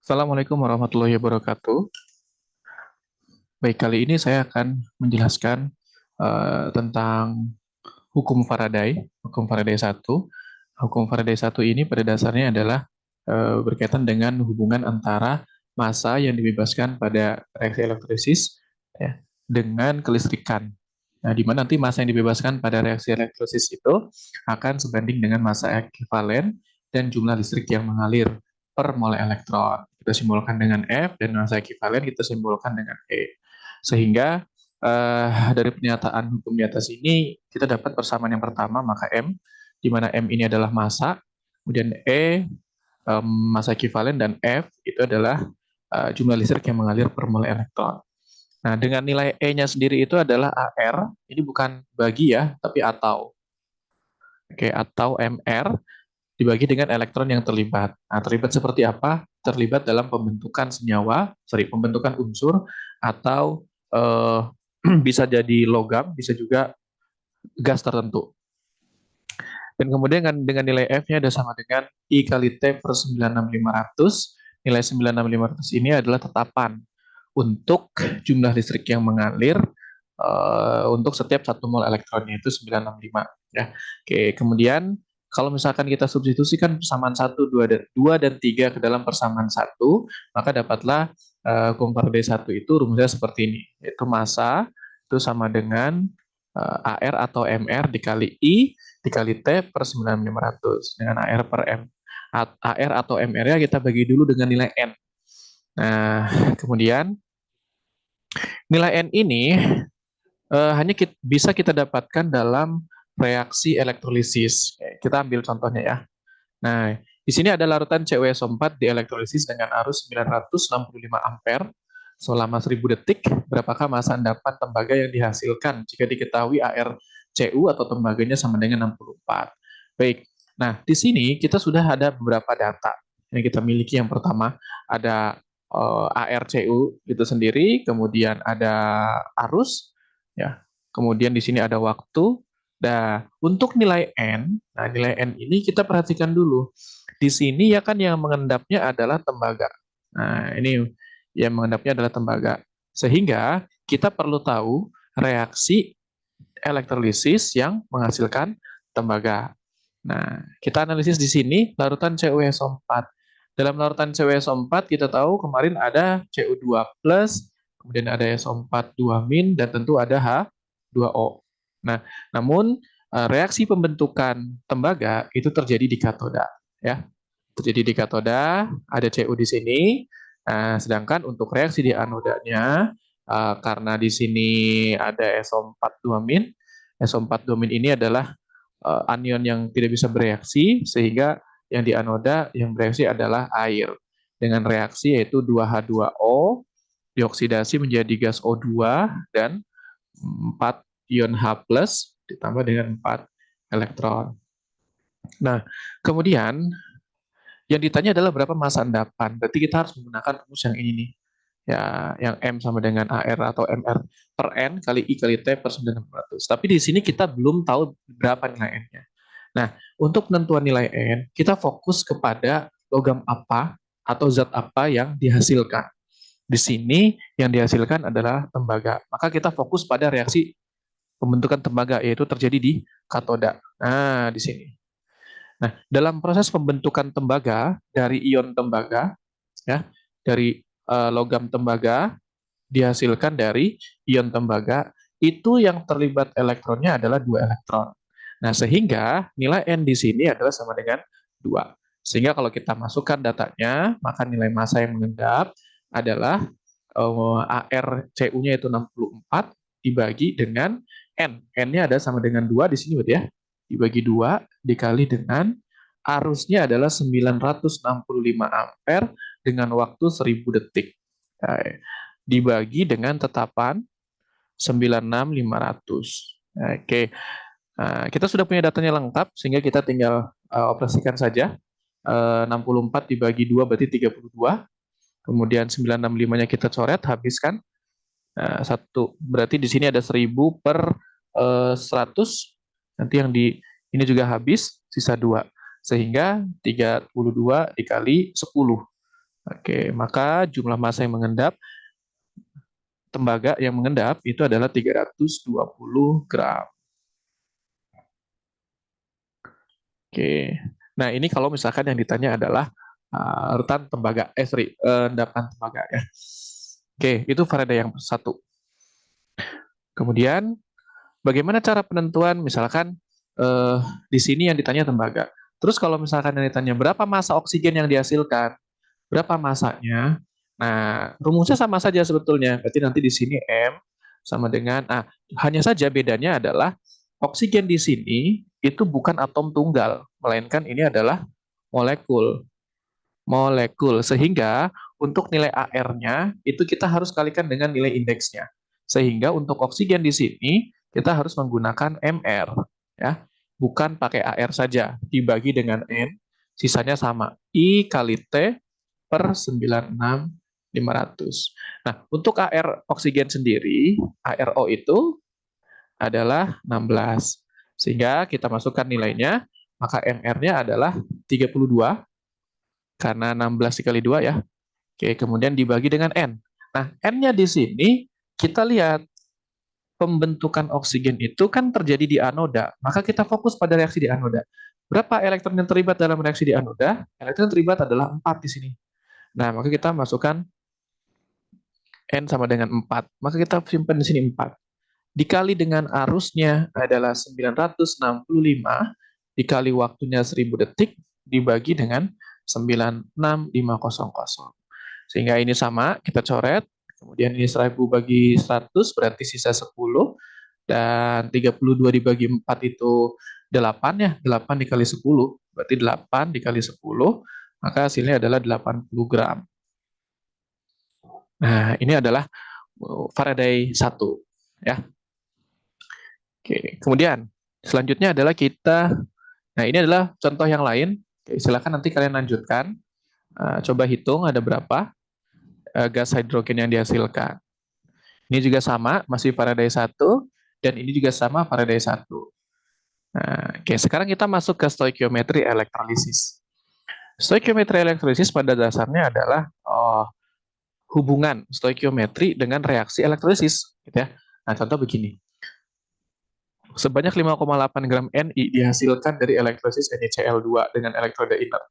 Assalamualaikum warahmatullahi wabarakatuh. Baik, kali ini saya akan menjelaskan tentang hukum Faraday, hukum Faraday satu. Hukum Faraday satu ini pada dasarnya adalah berkaitan dengan hubungan antara massa yang dibebaskan pada reaksi elektrolisis ya, dengan kelistrikan. Nah, di mana nanti massa yang dibebaskan pada reaksi elektrolisis itu akan sebanding dengan massa ekivalen dan jumlah listrik yang mengalir per mol elektron. Kita simbolkan dengan F dan massa ekivalen kita simbolkan dengan E. Sehingga dari pernyataan hukum di atas ini kita dapat persamaan yang pertama maka M, di mana M ini adalah massa, kemudian E massa ekivalen dan F itu adalah jumlah listrik yang mengalir per mol elektron. Nah, dengan nilai E-nya sendiri itu adalah AR, ini bukan bagi ya, tapi atau. Oke, atau MR dibagi dengan elektron yang terlibat. Nah, terlibat seperti apa? Terlibat dalam pembentukan senyawa, pembentukan unsur, atau bisa jadi logam, bisa juga gas tertentu. Dan kemudian dengan nilai F-nya ada sama dengan I kali T per 96500. Nilai 96500 ini adalah tetapan untuk jumlah listrik yang mengalir untuk setiap 1 mol elektronnya itu 965 ya. Oke, kemudian kalau misalkan kita substitusikan persamaan 1, 2 dan 3 ke dalam persamaan 1, maka dapatlah hukum Faraday 1 itu rumusnya seperti ini, yaitu massa itu sama dengan AR atau MR dikali I dikali T per 9.500 dengan AR per M. AR atau MR-nya kita bagi dulu dengan nilai N. Nah, kemudian nilai N ini hanya bisa kita dapatkan dalam reaksi elektrolisis. Kita ambil contohnya ya. Nah, di sini ada larutan CuSO4 di elektrolisis dengan arus 965 ampere selama 1000 detik. Berapakah massa endapan tembaga yang dihasilkan jika diketahui ARCU atau tembaganya sama dengan 64? Baik. Nah, di sini kita sudah ada beberapa data yang kita miliki. Yang pertama ada ARCU itu sendiri, kemudian ada arus, ya. Kemudian di sini ada waktu. Nah, untuk nilai N, nah nilai N ini kita perhatikan dulu. Di sini ya kan yang mengendapnya adalah tembaga. Nah, ini yang mengendapnya adalah tembaga. Sehingga kita perlu tahu reaksi elektrolisis yang menghasilkan tembaga. Nah, kita analisis di sini larutan CuSO4. Dalam larutan CuSO4 kita tahu kemarin ada Cu2+, kemudian ada SO4 2- dan tentu ada H2O. Nah, namun reaksi pembentukan tembaga itu terjadi di katoda ya. Terjadi di katoda, ada Cu di sini. Nah, sedangkan untuk reaksi di anodanya karena di sini ada SO4 2-, SO4 2- ini adalah anion yang tidak bisa bereaksi, sehingga yang di anoda yang bereaksi adalah air. Dengan reaksi yaitu 2H2O dioksidasi menjadi gas O2 dan 4 ion H+, ditambah dengan 4 elektron. Nah, kemudian yang ditanya adalah berapa massa endapan. Berarti kita harus menggunakan rumus yang ini nih. Ya, yang M sama dengan AR atau MR per N kali I kali T per 900. Tapi di sini kita belum tahu berapa nilai N-nya. Nah, untuk penentuan nilai N, kita fokus kepada logam apa atau zat apa yang dihasilkan. Di sini yang dihasilkan adalah tembaga. Maka kita fokus pada reaksi pembentukan tembaga, yaitu terjadi di katoda. Nah, di sini. Nah, dalam proses pembentukan tembaga dari ion tembaga, ya, dari logam tembaga dihasilkan dari ion tembaga, itu yang terlibat elektronnya adalah 2 elektron. Nah, sehingga nilai N di sini adalah sama dengan 2. Sehingga kalau kita masukkan datanya, maka nilai massa yang mengendap adalah ARCU-nya itu 64 dibagi dengan N. N-nya ada sama dengan 2 di sini, ya. Dibagi 2 dikali dengan arusnya adalah 965 ampere dengan waktu 1000 detik. Nah, dibagi dengan tetapan 96.500. Oke, nah, kita sudah punya datanya lengkap, sehingga kita tinggal operasikan saja. 64 dibagi 2 berarti 32. Kemudian 965-nya kita coret, habiskan. Nah, satu, berarti di sini ada 1000 per 100. Nanti yang di ini juga habis, sisa 2. Sehingga 32 dikali 10. Oke, maka jumlah massa yang mengendap, tembaga yang mengendap itu adalah 320 gram. Oke. Nah, ini kalau misalkan yang ditanya adalah retan tembaga, endapan tembaga ya. Oke, itu Faraday yang satu. Kemudian, bagaimana cara penentuan misalkan eh, di sini yang ditanya tembaga. Terus kalau misalkan yang ditanya berapa massa oksigen yang dihasilkan, berapa masanya? Nah, rumusnya sama saja sebetulnya. Berarti nanti di sini M sama dengan hanya saja bedanya adalah oksigen di sini itu bukan atom tunggal, melainkan ini adalah molekul. Molekul. Sehingga untuk nilai AR-nya itu kita harus kalikan dengan nilai indeksnya. Sehingga untuk oksigen di sini kita harus menggunakan MR ya. Bukan pakai AR saja, dibagi dengan N, sisanya sama. I kali T per 96.500. Nah, untuk AR oksigen sendiri, ARO itu adalah 16. Sehingga kita masukkan nilainya, maka MR-nya adalah 32 karena 16 dikali 2 ya. Oke, kemudian dibagi dengan N. Nah, N-nya di sini kita lihat pembentukan oksigen itu kan terjadi di anoda, maka kita fokus pada reaksi di anoda. Berapa elektron yang terlibat dalam reaksi di anoda? Elektron yang terlibat adalah 4 di sini. Nah, maka kita masukkan N sama dengan 4. Maka kita simpan di sini 4. Dikali dengan arusnya adalah 965, dikali waktunya 1000 detik, dibagi dengan 96500. Sehingga ini sama, kita coret. Kemudian ini 1000 bagi 100, berarti sisa 10. Dan 32 dibagi 4 itu 8 ya. 8 dikali 10, berarti 8 dikali 10, maka hasilnya adalah 80 gram. Nah, ini adalah Faraday 1. Ya. Oke, kemudian selanjutnya adalah nah ini adalah contoh yang lain. Oke, silakan nanti kalian lanjutkan. Coba hitung ada berapa gas hidrogen yang dihasilkan. Ini juga sama, masih Faraday 1, dan ini juga sama Faraday 1. Nah, oke, sekarang kita masuk ke stoikiometri elektrolisis. Stoikiometri elektrolisis pada dasarnya adalah hubungan stoikiometri dengan reaksi elektrolisis. Gitu ya. Nah, contoh begini. Sebanyak 5,8 gram Ni dihasilkan dari elektrolisis NiCl2 dengan elektroda inert.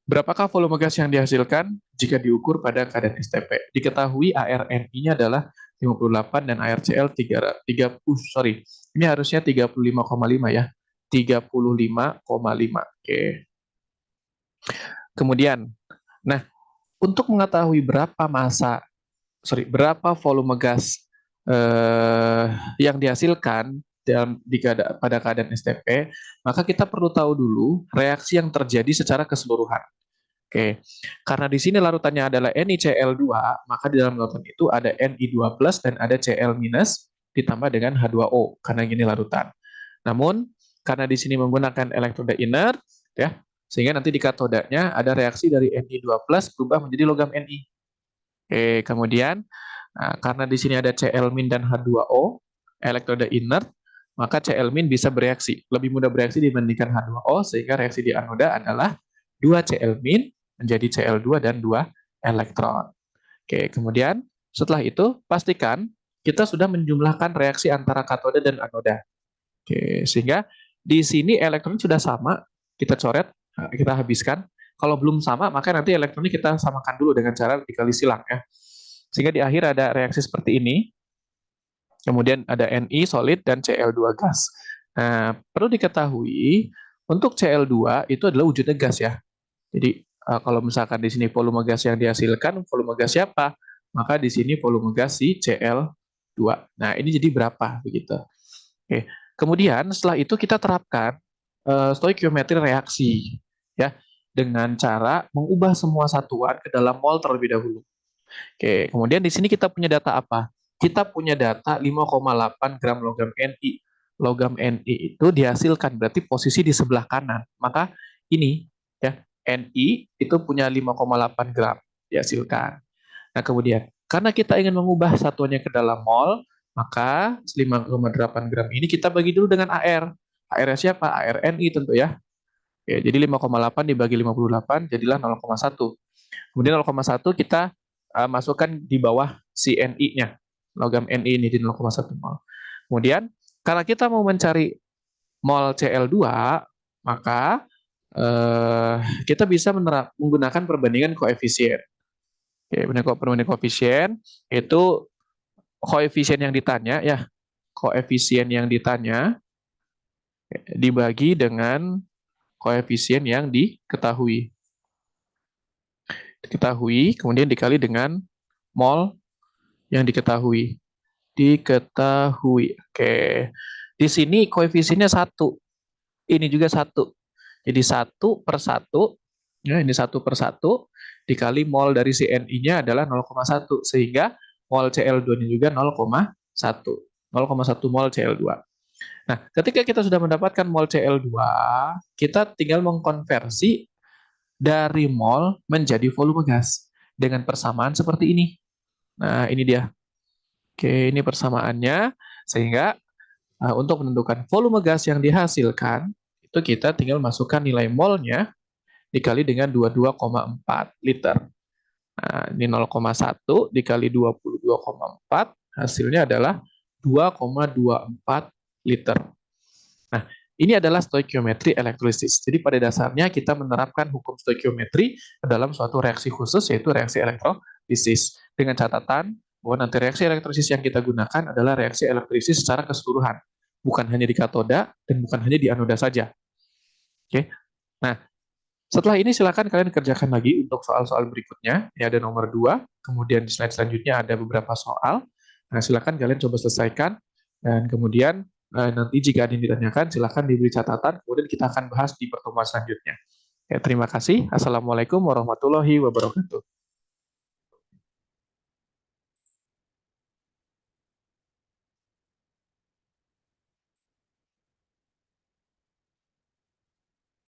Berapakah volume gas yang dihasilkan jika diukur pada keadaan STP? Diketahui ARNI-nya adalah 58 dan ARCl 3, sorry, ini harusnya 35,5 ya. 35,5. Oke. Kemudian, nah, untuk mengetahui berapa volume gas yang dihasilkan pada keadaan STP, maka kita perlu tahu dulu reaksi yang terjadi secara keseluruhan. Oke, karena di sini larutannya adalah NiCl2, maka di dalam larutan itu ada Ni2+ dan ada Cl- ditambah dengan H2O, karena gini larutan. Namun, karena di sini menggunakan elektroda inert, ya, sehingga nanti di katodanya ada reaksi dari Ni2+ berubah menjadi logam Ni. Oke, kemudian karena di sini ada Cl- dan H2O, elektroda inert, maka Cl- bisa bereaksi, lebih mudah bereaksi dibandingkan H2O, sehingga reaksi di anoda adalah 2 Cl- menjadi Cl2 dan 2 elektron. Oke, kemudian setelah itu pastikan kita sudah menjumlahkan reaksi antara katoda dan anoda. Oke, sehingga di sini elektron sudah sama, kita coret, kita habiskan. Kalau belum sama, maka nanti elektronnya kita samakan dulu dengan cara dikali silang ya. Sehingga di akhir ada reaksi seperti ini. Kemudian ada Ni solid dan Cl2 gas. Nah, perlu diketahui untuk Cl2 itu adalah wujudnya gas ya. Jadi kalau misalkan di sini volume gas yang dihasilkan, volume gas siapa? Maka di sini volume gas si Cl2. Nah, ini jadi berapa begitu. Oke. Kemudian setelah itu kita terapkan stoikiometri reaksi ya dengan cara mengubah semua satuan ke dalam mol terlebih dahulu. Oke, kemudian di sini kita punya data apa? Kita punya data 5,8 gram logam Ni. Logam Ni itu dihasilkan, berarti posisi di sebelah kanan. Maka ini ya, Ni itu punya 5,8 gram dihasilkan. Nah, kemudian karena kita ingin mengubah satuannya ke dalam mol, maka 5,8 gram ini kita bagi dulu dengan AR. AR-nya siapa? AR Ni tentu ya. Oke, jadi 5,8 dibagi 58 jadilah 0,1. Kemudian 0,1 kita masukkan di bawah si Ni-nya. Logam Ni ini di 0,1 mol. Kemudian, karena kita mau mencari mol Cl2, maka kita bisa menggunakan perbandingan koefisien. Oke, perbandingan koefisien itu koefisien yang ditanya ya, koefisien yang ditanya dibagi dengan koefisien yang diketahui. Kemudian dikali dengan mol yang diketahui. Oke. Di sini koefisiennya 1. Ini juga 1. Jadi 1/1, ya, ini 1/1 dikali mol dari si Ni-nya adalah 0,1. Sehingga mol Cl2-nya juga 0,1. 0,1 mol Cl2. Nah, ketika kita sudah mendapatkan mol Cl2, kita tinggal mengkonversi dari mol menjadi volume gas dengan persamaan seperti ini. Nah, ini dia. Oke, ini persamaannya. Sehingga untuk menentukan volume gas yang dihasilkan, itu kita tinggal masukkan nilai molnya dikali dengan 22,4 liter. Nah, ini 0,1 dikali 22,4, hasilnya adalah 2,24 liter. Nah, ini adalah stoikiometri elektrolisis. Jadi pada dasarnya kita menerapkan hukum stoikiometri dalam suatu reaksi khusus, yaitu reaksi elektrolisis. Dengan catatan bahwa nanti reaksi elektrolisis yang kita gunakan adalah reaksi elektrolisis secara keseluruhan. Bukan hanya di katoda dan bukan hanya di anoda saja. Oke. Nah, setelah ini silakan kalian kerjakan lagi untuk soal-soal berikutnya. Ini ada nomor 2, kemudian di slide selanjutnya ada beberapa soal. Nah, silakan kalian coba selesaikan, dan kemudian nanti jika ada yang ditanyakan, silakan diberi catatan, kemudian kita akan bahas di pertemuan selanjutnya. Ya, terima kasih. Assalamualaikum warahmatullahi wabarakatuh.